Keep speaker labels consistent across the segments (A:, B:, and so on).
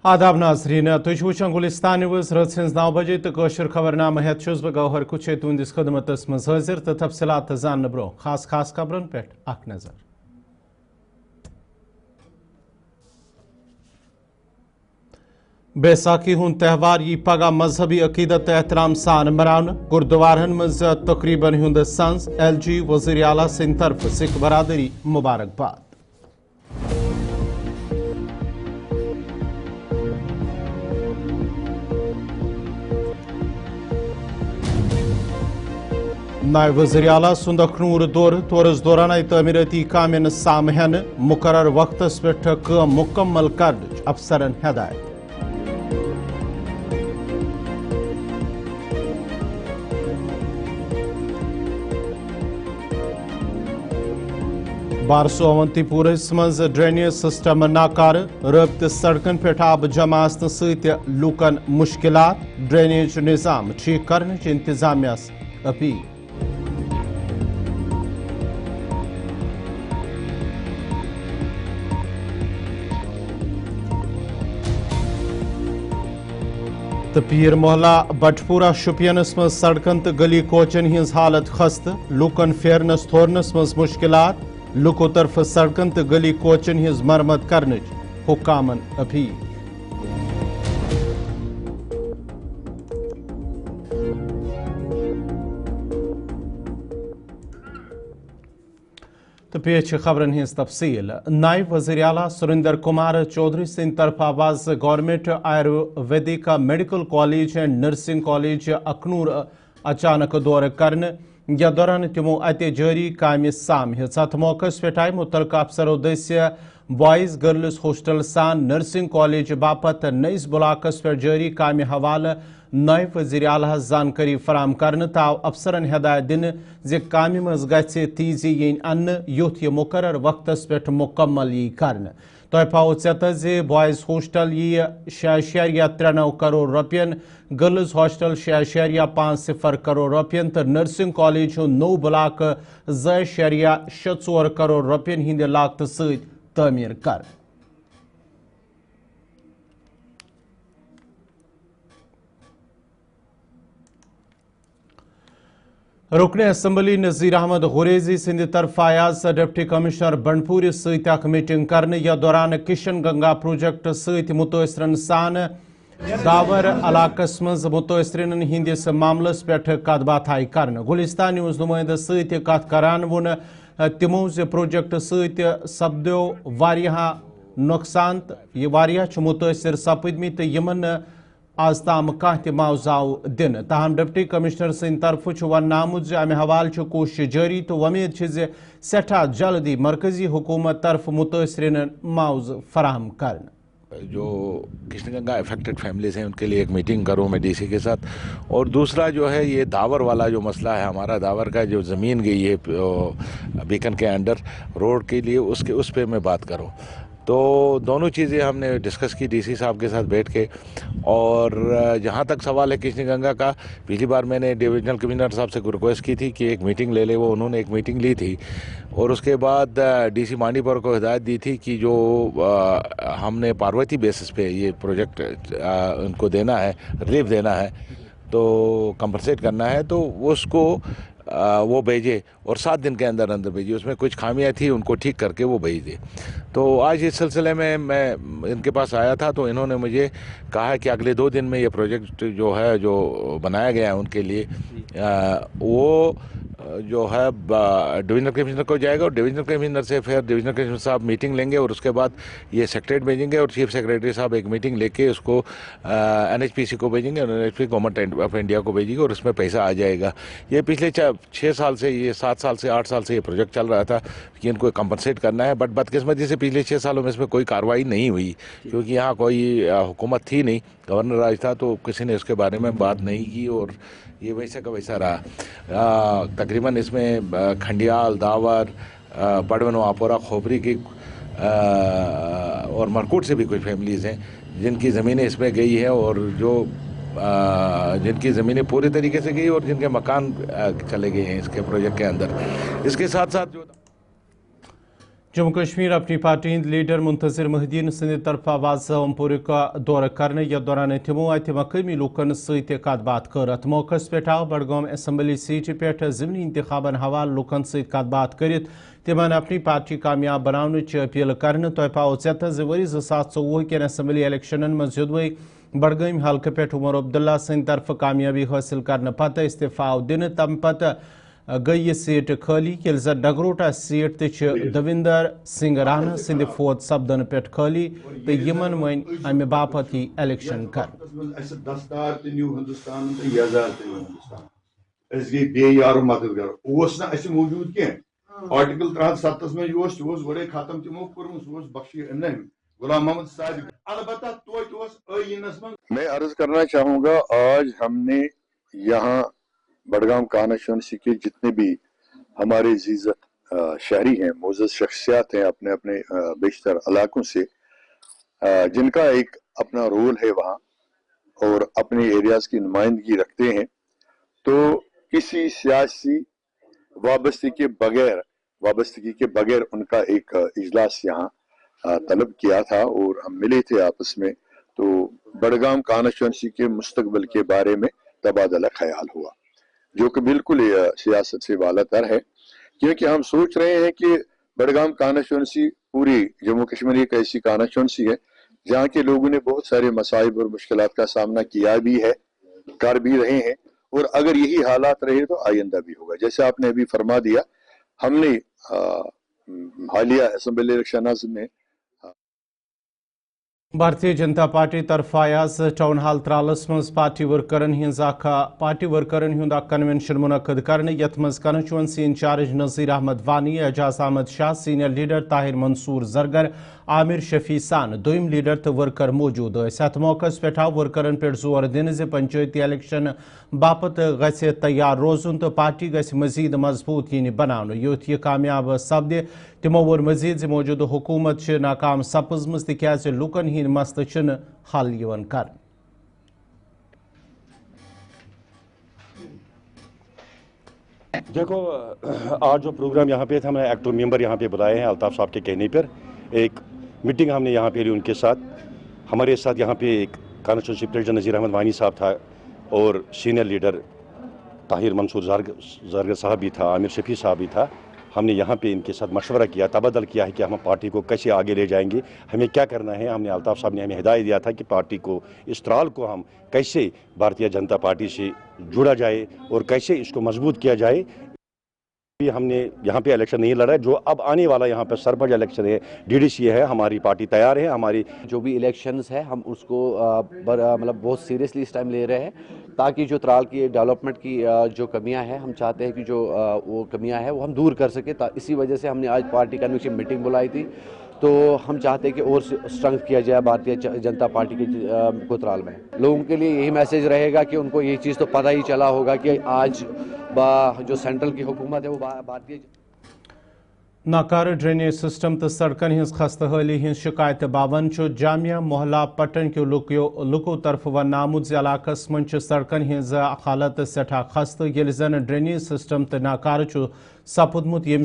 A: आदाब नाजरीन तुझ वुचान गुलिस्तान न्यूज़ रात 9 बजे तो कशर खबरनामा हेत छुस बह गौहर कुछ तुंदिस खदमतस मज हाजिर तो तफसीलात जान ब्रो खास खबरन पे अख नजर। बैसाखी हुंद त्यौहार यी पगह मजहबी अकीदत एहतराम सान मनावन गुरुद्वारहन मज तकरीबन हुंद संस LG वज़ीर आला सिंध तरफ सिख बरादरी मुबारकबाद। नायब वज़ीर आला सुंद अखनूर दौरस दौरान आई तमीरती कामन सामहन मुकर्रर वक्तस पे काम मुकम्मल करने अफसरन हदायत। बारसो अवंतीपुरस मज ड्रेनेज सिस्टम नाकार रब्त सड़कन पे आब जमा सत लूकन मुश्किलात ड्रेनेज निज़ाम ठीक करने इंतजामियास अपील। तो पीर मोहल्ला बटपुरा शुपियनस मज सड़कन तो गली कोचन हिंज हालत खस्त लूकन फेरनस थोरनस मज मुश्किलात लुको तरफ सड़कन तो गली कोचन हिंज मरम्मत करने हुकामन अपील। तो पेश खबरन हिंज तफसील। नायब वज़ीर आला सुरेंद्र कुमार चौधरी सिंह तरफ आवाज government Ayurvedic medical college and nursing college Akhnoor अचानक दौर करने या दौरान तमो अत जारी काम साम अत मौके पे आय मुतलका अफसरों दस्य बॉयज गर्ल्स हॉस्टल सान नर्सिंग कॉलेज बापत नईस ब्लॉकस पे जारी काम हवाले नायब वज़ीर आला जानकारी फराम करने ताव अफसरन हिदायत दिन जे काम मज गि तेजी यन अन्न युथ यह मुकर्रर वक्तस पे मुकम्मल यी करने। तह पाओ चत जे बॉयज हॉस्टल यी 6.39 करोड़ रुपयन गर्ल्स हॉस्टल 6.50 करोड़ रुपयन तो नर्सिंग कॉलेज नौ ब्लॉक 2.64 करोड़ रुपयन हिंद लागत सत तमीर कर। रुकन असम्बली नज़ीर अहमद गुरेजी सिंध तरफ आयाज डिप्टी कमिश्नर बंडपुर सत मीटिंग करने या दौरान किशन गंगा प्रोजेक्ट सत मुतअसरन सान दावर इलाकस मज मुतअसरिन हिंदिस मामलस पे कत बात आई कर। गुलिस्तान न्यूज़ नुमाइंद सत कत करान वोन तिमो जे प्रोजेक्ट सत सपदो वारिया नुकसान यह वारिया मुतअसर सपदमि तो यमन आज ताम कह मुआवजाव दिन। तहम डिप्टी कमिश्नर सिंध तरफ वन आमुत अमे हवाल कोशिश जारी तो वमीद सठा जल्दी मरकजी हुकूमत तरफ मुतअसरिन मुआवज फराहम कर।
B: जो कृष्णगंगा अफेक्टेड फैमिलीज हैं उनके लिए एक मीटिंग करूं मैं DC के साथ, और दूसरा जो है ये दावर वाला जो मसला है हमारा दावर का जो ज़मीन गई है बीकन के अंडर रोड के लिए उसके उस पर मैं बात करूं। तो दोनों चीज़ें हमने डिस्कस की DC साहब के साथ बैठ के। और जहाँ तक सवाल है कृष्णगंगा का, पिछली बार मैंने डिविजनल कमिश्नर साहब से रिक्वेस्ट की थी कि एक मीटिंग ले ले, वो उन्होंने एक मीटिंग ली थी। और उसके बाद DC मांडीपुर को हिदायत दी थी कि जो हमने पार्वती बेसिस पे ये प्रोजेक्ट उनको देना है, रिलीफ देना है, तो कंपनसेट करना है, तो उसको वो भेजे और 7 दिन के अंदर अंदर भेजे। उसमें कुछ खामियां थी, उनको ठीक करके वो भेज दे। तो आज इस सिलसिले में मैं इनके पास आया था, तो इन्होंने मुझे कहा है कि अगले 2 दिन में ये प्रोजेक्ट जो है जो बनाया गया है उनके लिए वो जो है डिविजनल कमिश्नर को जाएगा, और डिविजनल कमिश्नर से फिर डिविजनल कमिश्नर साहब मीटिंग लेंगे, और उसके बाद ये सेक्रेटरीट भेजेंगे और चीफ सेक्रेटरी साहब एक मीटिंग लेके उसको NHPC को भेजेंगे और NHPC गवर्नमेंट ऑफ इंडिया को भेजेंगे, और उसमें पैसा आ जाएगा। ये पिछले 6 साल से, ये 7 साल से 8 साल से ये प्रोजेक्ट चल रहा था कि इनको कंपनसेट करना है, बट बदकिस्मती से पिछले 6 सालों में इसमें कोई कार्रवाई नहीं हुई, क्योंकि यहाँ कोई हुकूमत थी नहीं, गवर्नर राज था, तो किसी ने इसके बारे में बात नहीं की, और ये वैसा का वैसा रहा। तकरीबन इसमें खंडियाल, दावर, बड़वन, वापोरा, खोपरी की और मरकूट से भी कुछ फैमिलीज़ हैं जिनकी ज़मीनें इसमें गई है, और जो जिनकी ज़मीनें पूरी तरीके से गई और जिनके मकान चले गए हैं इसके प्रोजेक्ट के अंदर। इसके साथ साथ जो
A: जम्मू कश्मीर अपनी पार्टी हंद लीडर मुंतजिर महदीन सद तरफ आवाज ओमपुर का दौर करने यथ दौरान तमो अत मकामी लूकन सत कत बात कर। अत मौके पे आव बडगाम असम्बली सीट पे ज़िमनी इंतखाबन हवाले लूकन सत कत बात कर तिमन अपनी पार्टी कामयाब बनाने अपील कर। तह पाओ चेत वरी 2024 कन असम्बली इलेक्शन मज योदवे बडगाम हल्के पे उमर अब्दुल्ला सद तरफ कामयाबी हासिल करने पत इस्तीफा दिन तम पत गई यह सीट खाली ये जन डगरोटा सीट दविंदर सिंह राणा सद फोत सपदन पे खाली तो यमन वन अमे बापत ही इलेक्शन कर।
C: आर्टिकल 307 में बड़े खत्म तमो कर्म बख्शी गुलाम मोहम्मद सादिक अलबत्ता तो
D: मैं अर्ज करना चाहूँगा, आज हमने यहाँ बडगाम कॉन्स्टिट्यूंसी के जितने भी हमारे इज़्ज़त शहरी हैं, मोअज़्ज़ज़ शख्सियात हैं अपने अपने बेशतर इलाकों से, जिनका एक अपना रोल है वहाँ और अपने एरियाज़ की नुमाइंदगी रखते हैं, तो किसी सियासी वाबस्तगी के बगैर उनका एक इजलास यहाँ तलब किया था और हम मिले थे आपस में। तो बडगाम कॉन्स्टिट्यूंसी के मुस्तकबिल के बारे में तबादला ख्याल हुआ, जो कि बिल्कुल सियासत से वालातर है, क्योंकि हम सोच रहे हैं कि बडगाम कॉन्स्टिट्यूंसी पूरी जम्मू कश्मीर एक ऐसी कॉन्स्टिट्यूंसी है जहाँ के लोगों ने बहुत सारे मसाइब और मुश्किलात का सामना किया भी है, कर भी रहे हैं, और अगर यही हालात रहे तो आइंदा भी होगा। जैसे आपने अभी फरमा दिया, हमने हालिया असम्बली इलेक्शन में
A: भारतीय जनता पार्टी तरफ आज टाउन हाल त्रालस मज पार्टी वर्करन हुंद कन्वेंशन मुनक्कद करने यथ मज कॉन्स्टिट्यूंसी इंचार्ज नज़ीर अहमद वानी, एजाज अहमद शाह, सीनियर लीडर ताहिर मंसूर जरगर, आमिर शफी सान, दोम लीडर तो वर्कर मौजूद अत मौके पे आव वर्करन पे जोर दिन पंचायती इलेक्शन बापत गि तैयार रोजुन तो पार्टी गि मजीद मजबूत यन बनाने। युथ यह कामयाब सपदे तमो वोर मजीद मौजूद हुकूमत नाकाम सपजम तिकाज लुकन हिंद मसले हल यवन कर।
E: देखो, आज जो प्रोग्राम यहाँ पे था, हमने एक्टिव मेंबर यहाँ पे बुलाए हैं अल्ताफ साहब के कहने पर। एक मीटिंग हमने यहाँ पे ली उनके साथ। हमारे साथ यहाँ पे एक कॉन्स्टिट्यूंसी प्रेसिडेंट नज़ीर अहमद वानी साहब था और सीनियर लीडर ताहिर मंसूर जरगर साहब भी था, आमिर शफी साहब भी था। हमने यहाँ पे इनके साथ मशवरा किया, तबादल किया है कि हम पार्टी को कैसे आगे ले जाएंगे, हमें क्या करना है। हमने अल्ताफ साहब ने हमें हिदायत दिया था कि पार्टी को, इस त्राल को हम कैसे भारतीय जनता पार्टी से जुड़ा जाए और कैसे इसको मजबूत किया जाए। हमने यहाँ पे इलेक्शन नहीं लड़ा है, जो अब आने वाला यहाँ पे सरपंच इलेक्शन है, डीडीसी है, हमारी पार्टी तैयार है। हमारी
F: जो भी इलेक्शंस है हम उसको मतलब बहुत सीरियसली इस टाइम ले रहे हैं, ताकि जो त्राल की डेवलपमेंट की जो कमियां हैं, हम चाहते हैं कि जो वो कमियां हैं वो हम दूर कर सके। इसी वजह से हमने आज पार्टी कन्वेंशन मीटिंग बुलाई थी। तो हम चाहते हैं कि और स्ट्रेंथ किया जाए भारतीय जनता पार्टी के कोतराल में। लोगों के लिए यही मैसेज रहेगा कि उनको ये चीज़ तो पता ही चला होगा कि आज जो सेंट्रल की हुकूमत है वो भारतीय
A: नाकार ड्रेनेज सिस्टम तो सड़कन हज खस्तहाली हज शिकायत बावन जामिया मोहल्ला पटन के लुको तरफ वन आमुद इलाकस मन सड़कन हज हालत सठा खस्त ये जन ड्रेनेज सिस्टम तो नाकार सपुदमुत यम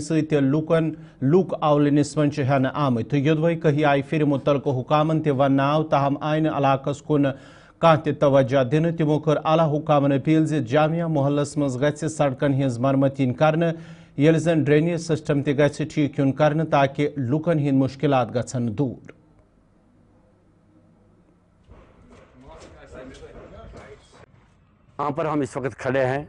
A: लूक आवलनिस मन हेन आमत तो योदवे कही आय फिर मुतलक हुकामन वन आव ताहम आयन इलाकस कुन कह तवज्जो दिन। तमो कर आला हुकामन अपील जामिया मोहल्लस मज गि सड़कन हज मरमत इन कर ये जन ड्रेनेज सिस्टम ति ठीक यून कर ताकि लुकन हिंद मुश्किलात गछन दूर।
G: यहाँ पर हम इस वक्त खड़े हैं,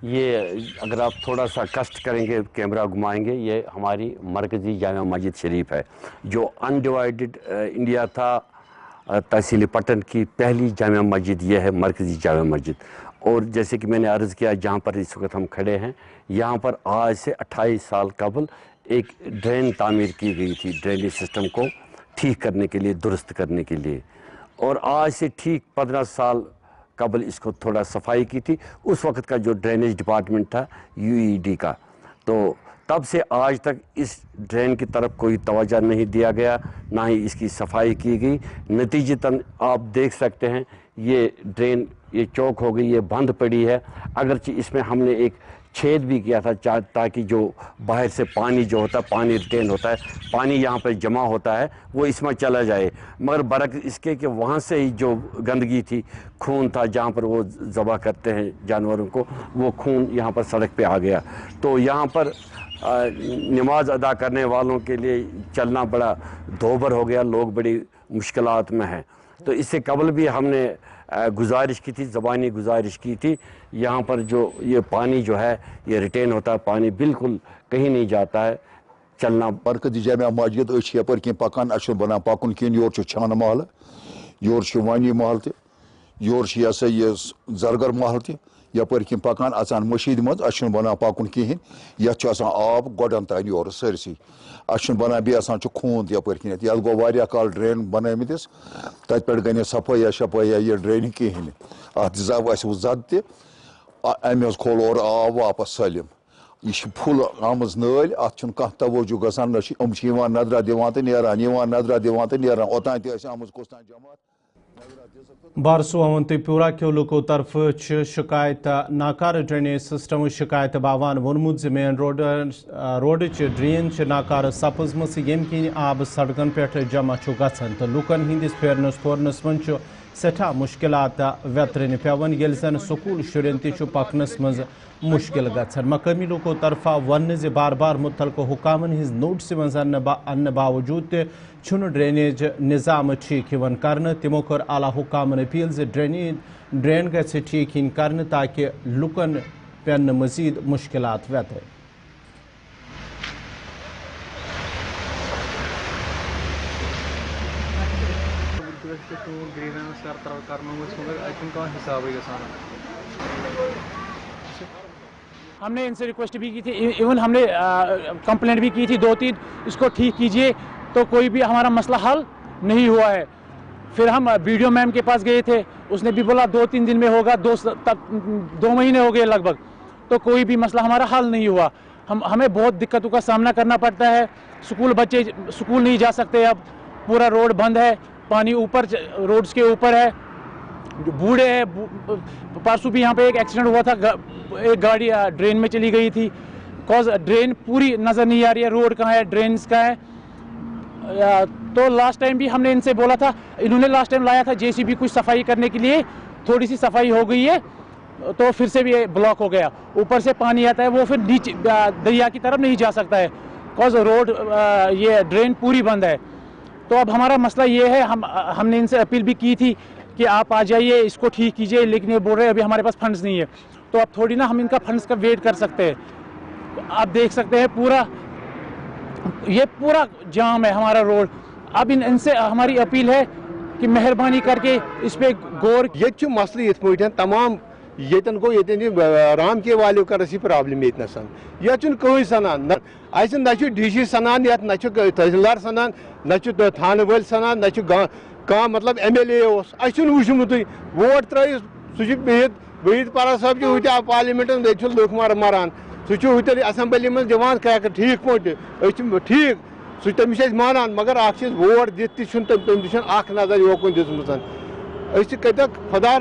G: ये अगर आप थोड़ा सा कष्ट करेंगे, कैमरा घुमाएंगे, ये हमारी मरकज़ी जामा मस्जिद शरीफ है, जो अनडिवाइडेड इंडिया था तहसील पटन की पहली जामा मस्जिद ये है, मरकज़ी जामा मस्जिद। और जैसे कि मैंने अर्ज़ किया, जहाँ पर इस वक्त हम खड़े हैं, यहाँ पर आज से 28 साल कबल एक ड्रेन तामीर की गई थी, ड्रेनेज सिस्टम को ठीक करने के लिए, दुरुस्त करने के लिए। और आज से ठीक 15 साल कबल इसको थोड़ा सफाई की थी। उस वक्त का जो ड्रेनेज डिपार्टमेंट था यूईडी का, तो तब से आज तक इस ड्रेन की तरफ कोई तवज्जो नहीं दिया गया, ना ही इसकी सफाई की गई। नतीजतन आप देख सकते हैं ये ड्रेन, ये चौक हो गई, ये बंद पड़ी है। अगरचे इसमें हमने एक छेद भी किया था ताकि जो बाहर से पानी जो होता है, पानी रिटेन होता है, पानी यहाँ पर जमा होता है, वो इसमें चला जाए। मगर बरक इसके कि वहाँ से ही जो गंदगी थी, खून था, जहाँ पर वो ज़बह करते हैं जानवरों को, वो खून यहाँ पर सड़क पे आ गया। तो यहाँ पर नमाज अदा करने वालों के लिए चलना बड़ा दोबर हो गया, लोग बड़ी मुश्किलात में हैं। तो इससे कबल भी हमने गुजारिश की थी, ज़बानी गुजारिश की थी, यहाँ पर जो ये पानी जो है ये रिटेन होता है, पानी बिल्कुल कहीं नहीं जाता है, चलना।
H: मरकज़ी जामिया मस्जिद यपर कह पकान बना पकुन कह योर छान महल, योर वानी महल त योर यह सा यह जरगर महल त यपर कह पकान अचान मशीद मज बना पकुन कहें ये आब गोडन तान योर सरसी बना बे खून यपर कन ये गो वारिया काल ड्रेन बनमिस तत पे गई सफाइया शफाइया ये ड्रेन कहें अत जब जद तम खोल और आब वापस सलिम यह फुल आमज नल अत कह तवज्जो गसान नजरा दिवान तो नान नजरा दिवान तो नान ओतान तमज कुछ तान जमात।
A: बारसू अवंतीपुरा के लोगों तरफ शिकायत नाकार ड्रेनेज सिस्टम शिकायत बावान वोनमुत मेन रोड ड्रेन नाकार सपजम यम किन आब सड़कन पे जमा गन तो लुकन हंदिस फेरनस थोरनस मन सठा मुश्किलात व्यतरन पेवन ये जन स्कूल शुरन तकनस मज मुश्किल गन मकामी लोगों तरफा वन जे बार बार मुतलक हुकामन हिज नोटिस मज अन्न बावजूद ड्रेनेज निज़ाम ठीक कर तमो कर आला हुकामन अपील जे ड्रेन गि ठीक कर ताकि लुकन पे मजीद मुश्किलात व्यतर।
I: हमने इनसे रिक्वेस्ट भी की थी, इवन हमने कंप्लेंट भी की थी 2-3, इसको ठीक कीजिए, तो कोई भी हमारा मसला हल नहीं हुआ है। फिर हम वीडियो मैम के पास गए थे, उसने भी बोला 2-3 दिन में होगा, 2 महीने हो गए लगभग, तो कोई भी मसला हमारा हल नहीं हुआ। हमें बहुत दिक्कतों का सामना करना पड़ता है। बच्चे स्कूल नहीं जा सकते, अब पूरा रोड बंद है, पानी ऊपर रोड्स के ऊपर है, बूढ़े हैं। परसों भी यहाँ पे एक एक्सीडेंट हुआ था, एक गाड़ी ड्रेन में चली गई थी, कॉज ड्रेन पूरी नज़र नहीं आ रही है, रोड कहाँ है, ड्रेन का है। तो लास्ट टाइम भी हमने इनसे बोला था, इन्होंने लास्ट टाइम लाया था जेसीबी कुछ सफाई करने के लिए, थोड़ी सी सफाई हो गई है तो फिर से भी ब्लॉक हो गया, ऊपर से पानी आता है, वो फिर नीचे दरिया की तरफ नहीं जा सकता है, कॉज रोड ये ड्रेन पूरी बंद है। तो अब हमारा मसला ये है, हमने इनसे अपील भी की थी कि आप आ जाइए, इसको ठीक कीजिए, लेकिन ये बोल रहे हैं अभी हमारे पास फंड्स नहीं है। तो अब थोड़ी ना हम इनका फंड्स का वेट कर सकते हैं। आप देख सकते हैं ये पूरा जाम है हमारा रोड। अब इनसे हमारी अपील है कि मेहरबानी करके इस पे गौर।
J: ये मसल इत पे तमाम येतन गो राम के वाले कर प्रॉब्लम ये कहीं सनान न डी सनान न तहसीलदार सनान न थाने वाल सनान न कह मतलब MLA वुचमुत वोट त्र वहीद पारा साहब हूँ पार्लियामेंट लुक मरान सह असम्बली में दिवान ठीक पे ठीक तमिस मानान मगर वोट दिख तक नजर योकुन दित खुदा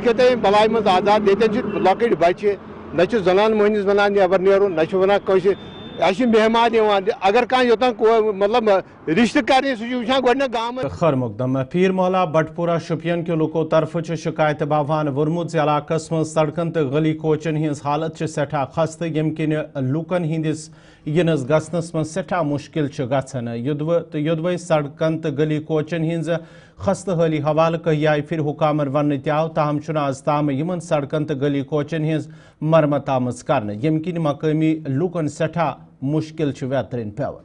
J: कत बलाय मज आजाद ये लकट बच्चे न जनान मोहनिस बनान नबर नेरुन न वन मेहमान अगर कह योतन मतलब रिश्त कर वुचान गाँव।
A: खैर मुकदम पीर मोहल्ला बटपुरा शुपियन के लोगों तरफ शिकायत बावान वोरमुत इलाकस मं सड़कन तो गली कोचन हज हालत सठा खस्त यम किन लूकन हंदिस यनस गसनस मं सठा मुश्किल गसन युदव सड़कन तो गली कोचन हज खस्त हाली हवाले कह फिर हुकामन वन तव ताहम आज ताम इन सड़कन तो गली कोचन हज मरमत आमज कर यम किन मकामी लूकन सठा मुश्किल व्यतरन पेवन।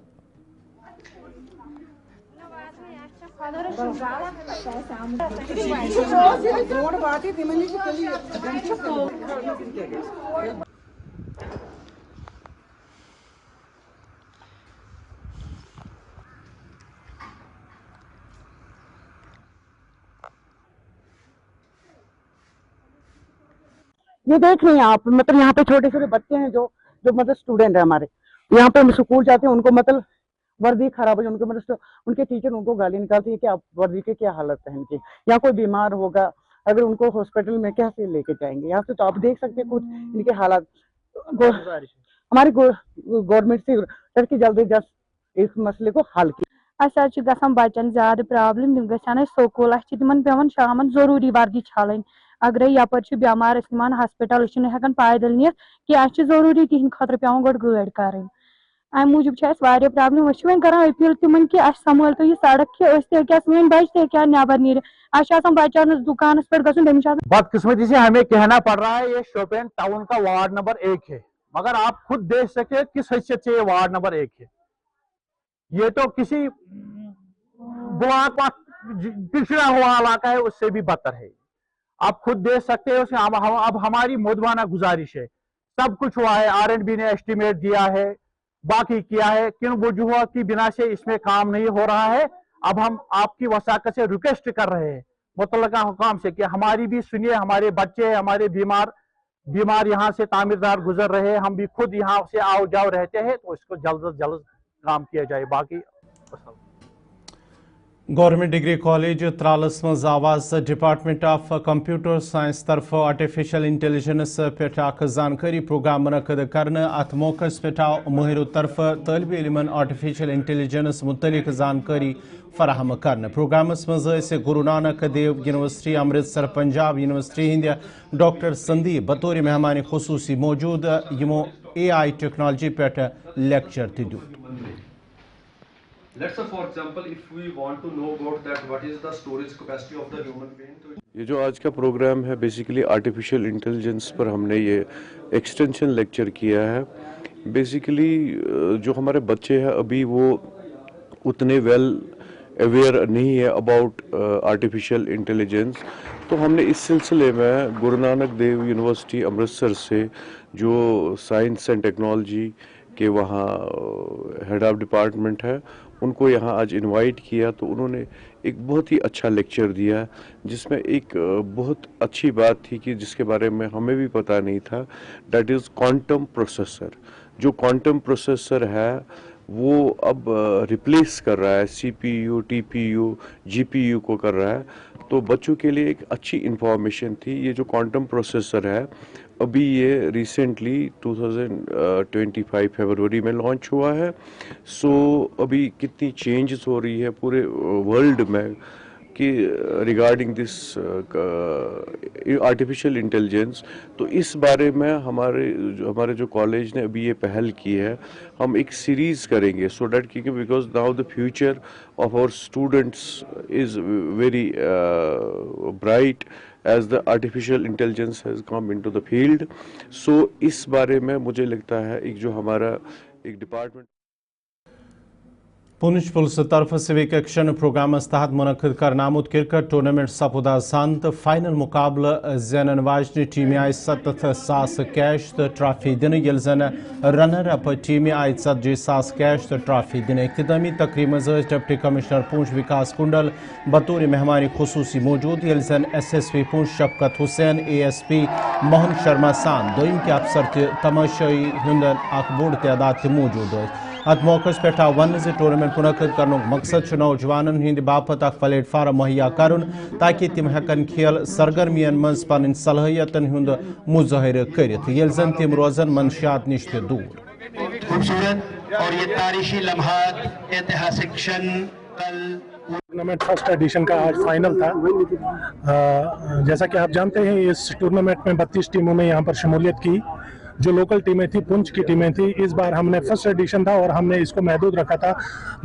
K: ये देख रहे हैं आप, मतलब यहाँ पे छोटे छोटे बच्चे हैं जो मतलब स्टूडेंट है हमारे, यहाँ पे हम स्कूल जाते हैं, उनको मतलब वर्दी खराब है, उनको मतलब उनके टीचर उनको गाली निकालती है कि आप वर्दी की क्या हालत है इनकी, या कोई बीमार होगा अगर उनको हॉस्पिटल में कैसे लेके जाएंगे यहाँ से। तो आप देख सकते हैं कुछ इनके हालात, हमारी गवर्नमेंट से सर कि जल्द से जल्द इस मसले को हल किया।
L: अस गसान बच्चन ज्यादा प्रॉब्लम तम गन स्कूल तिमन पेवन शाम जरूरी वर्दी छालन अगर यपर बेमार निमान हॉस्पिटल हेकान पैदल नीत कि जरूरी तिहद खतर पेवन गोड गाड़ी कर अम मूजूब प्रॉब्लम वो कर अपील तिमन कि संभाल तो यह सड़क कि सन बच्चे क्या नबर नीर बचान दुकान पे गन
I: बदकिस्मती से हमें कहना पड़ रहा है ये शोपियान टाउन का वार्ड नंबर 1 है, मगर आप खुद देख सकते किस हैसियत से ये वार्ड नंबर 1 है। ये तो किसी ब्लॉक का पिछड़ा हुआ इलाका है उससे भी बदतर है। आप खुद देख सकते हो। अब हमारी मुद्दाना गुजारिश है, सब कुछ हुआ है, R&B ने एस्टिमेट दिया है, बाकी किया है, किन वजूहत की बिना से इसमें काम नहीं हो रहा है। अब हम आपकी वसाकत से रिक्वेस्ट कर रहे हैं मुतल्लका हुकाम से कि हमारी भी सुनिए, हमारे बच्चे हमारे बीमार यहाँ से तामीरदार गुजर रहे हैं, हम भी खुद यहाँ से आओ जाओ रहते हैं, तो इसको जल्द से जल्द काम किया जाए। बाकी
A: गवर्नमेंट डिग्री कॉलेज त्रालस मज आवाज डिपार्टमेंट ऑफ कंप्यूटर साइंस तरफ आर्टिफिशियल इंटेलिजेंस पे जानकारी प्रोग्राम मुनक़द करने अत मौक़स पे माहिर तरफ तालिब इल्मन आर्टिफिशियल इंटेलिजेंस मुतलिक जानकारी फराहम करने। प्रोग्रामस मज गुरु नानक देव यूनिवर्सिटी अमृतसर पंजाब यूनिवर्सिटी हिंद डॉक्टर संदीप बतौर मेहमान खुसूसी मौजूद यमो AI टेक्नोलॉजी पे लेक्चर दियो।
M: Let's say for example if we want to know about that what is the storage capacity of the human being।
N: ये जो आज का प्रोग्राम है बेसिकली आर्टिफिशियल इंटेलिजेंस पर हमने ये एक्सटेंशन लेक्चर किया है। बेसिकली जो हमारे बच्चे हैं अभी वो उतने वेल अवेयर नहीं है अबाउट आर्टिफिशियल इंटेलिजेंस, तो हमने इस सिलसिले में गुरु नानक देव यूनिवर्सिटी अमृतसर से जो साइंस एंड टेक्नोलॉजी के वहाँ हेड ऑफ डिपार्टमेंट है उनको यहाँ आज इनवाइट किया, तो उन्होंने एक बहुत ही अच्छा लेक्चर दिया जिसमें एक बहुत अच्छी बात थी कि जिसके बारे में हमें भी पता नहीं था, दैट इज़ क्वांटम प्रोसेसर। जो क्वांटम प्रोसेसर है वो अब रिप्लेस कर रहा है CPU, TPU, GPU को कर रहा है, तो बच्चों के लिए एक अच्छी इंफॉर्मेशन थी। ये जो क्वांटम प्रोसेसर है अभी ये रिसेंटली 2025 फरवरी में लॉन्च हुआ है। सो अभी कितनी चेंजेस हो रही है पूरे वर्ल्ड में कि रिगार्डिंग दिस आर्टिफिशियल इंटेलिजेंस, तो इस बारे में हमारे जो कॉलेज ने अभी ये पहल की है, हम एक सीरीज़ करेंगे सो डैट कि because now the future of our students is very bright as the artificial intelligence has come into the field। so इस बारे में मुझे लगता है एक जो हमारा एक डिपार्टमेंट
A: पुंछ पुलिस तरफ सिविक एक्शन प्रोग्राम तहत मुनक़द करनामुद क्रिकेट टूर्नामेंट सपुदा संत फाइनल मुकाबल ज़ैनन वाजन टीम आय 70,000 कैश तो ट्रॉफी दिन यल जन रनर अप टीम आय 70,000 कैश तो ट्रॉफी दिन। इख्तितामी तकरीब मज डिप्टी कमिश्नर पुंछ विकास कुंडल बतौर मेहमान खुसूसी मौजूद यल जन SSP पुंछ शफकत हुसैन ASP मोहन शर्मा सान दोम के अफसर तमाशाई हुंद बोड़ तादाद मौजूद। अत मौक़स पे वन टूर्नामेंट मुनक़द कर मकसद नौजवान हंद बापत प्लेटफार्म मुहैया कर ताकि तिम हेकन खेल सरगर्मियन मज पन सलाहियतन हुंद मुज़ाहिर करित यल जन तिम रोजन मंशियात निश दूर।
O: खूबसूरत और ये तारीखी लम्हात ऐतिहासिक क्षण कल
P: टूर्नामेंट फर्स्ट एडिशन का आज फाइनल था। जैसा कि आप जानते हैं इस टूर्नामेंट में 32 टीमों ने यहाँ पर शमूलियत की। जो लोकल टीमें थी पुंछ की टीमें थी, इस बार हमने फर्स्ट एडिशन था और हमने इसको महदूद रखा था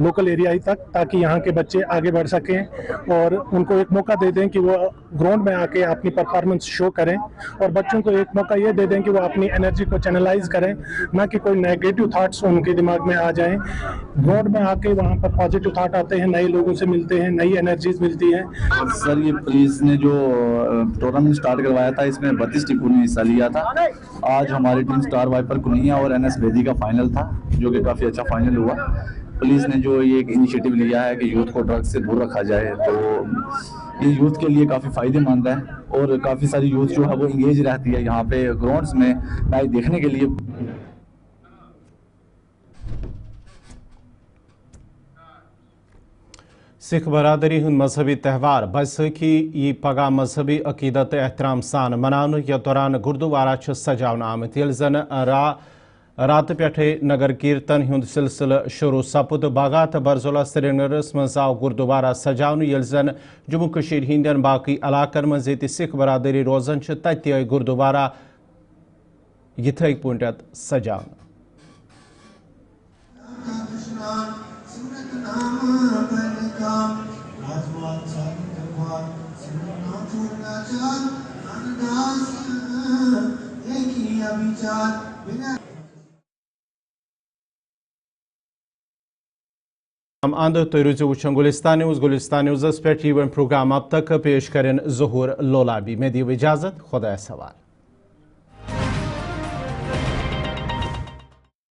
P: लोकल एरिया तक ताकि यहाँ के बच्चे आगे बढ़ सकें और उनको एक मौका दे दें कि वो ग्राउंड में आके अपनी परफॉर्मेंस शो करें और बच्चों को एक मौका ये दे दें कि वो अपनी एनर्जी को चैनलाइज करें, ना कि कोई नेगेटिव थाट्स उनके दिमाग में आ जाएं। ग्राउंड में आके वहाँ पर पॉजिटिव थाट आते हैं, नए लोगों से मिलते हैं, नई एनर्जीज मिलती हैं।
Q: सर ये पुलिस ने जो टूर्नामेंट स्टार्ट करवाया था इसमें 32 टीमों ने हिस्सा लिया था। आज हमारी टीम स्टार वाइपर कुनिया और NS बेदी का फाइनल था जो कि काफ़ी अच्छा फाइनल हुआ। पुलिस ने जो ये एक इनिशिएटिव लिया है कि यूथ को ड्रग्स से दूर रखा जाए, तो ये यूथ के लिए काफ़ी फ़ायदेमंद है और काफ़ी सारी यूथ जो है वो इंगेज रहती है यहाँ पे ग्राउंड्स में मैच देखने के लिए।
A: सिख बरादरी हूं मजहबी त्यौहार बैसाखी यी पगह मजहबी अकीदत एहतराम सान मनान यथ दौरान गुरुद्वारा सजावन आमत ये जन रात पे नगर कीर्तन हुंद सिलसिल शुरू सपुद बागात बरजुल्ला श्रीनगरस मज आव गुरुद्वारा सजावन ये जन जम्मू कशीर हिंदन बाकी इलाकन मज ये सिख बरादरी रोजन तत आई गुरुद्वारा यिथै पॉइंट सजावन। हम अंद तो रुझु वुचन गुलिस्तान न्यूज़ पे प्रोग्राम अब तक पेश करें ज़हूर लोलाबी में दी इजाज़त खुदा सवाल।